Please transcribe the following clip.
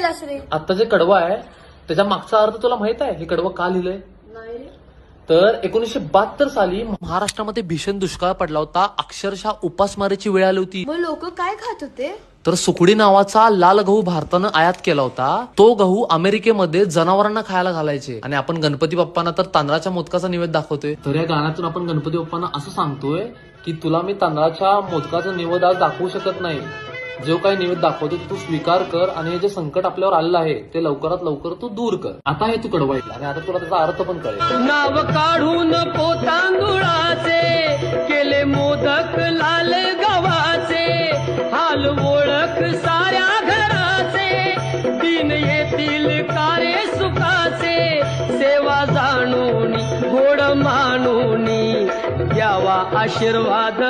केलास रे? आता जे कडवं आहे त्याच्या मागचा अर्थ तुला माहित आहे? हे कडवं का लिहिलंय? नाही रे. तर 1972 साली महाराष्ट्रामध्ये भीषण दुष्काळ पडला होता. अक्षरशः उपासमारीची वेळ आली होती. मग लोक काय खात होते? तर सुकडी नावाचा लाल गहू भारतानं आयात केला होता. तो गहू अमेरिकेमध्ये जनावरांना खायला घालायचे. आणि आपण गणपती बाप्पांना तर तांदळाच्या मोदकाचा निवेद दाखवतोय. तर या गाण्यातून आपण गणपती बाप्पांना असं सांगतोय की तुला मी तांदळाच्या मोदकाचा निवेद आज दाखवू शकत नाही. जो काही निवेद दाखवतो तू स्वीकार कर आणि हे जे संकट आपल्यावर आलेलं आहे ते लवकरात लवकर तू दूर कर. आता हे तू कडवायला आणि आता तुला त्याचा अर्थ पण कळेल. नाव काढून पोतांदुळाचे केले मोदक लाल गव्हाचे, हाल ओळख साऱ्या घराचे, दिन येतील कारे सुखाचे, सेवा जाणून गोड मानून द्यावा आशीर्वाद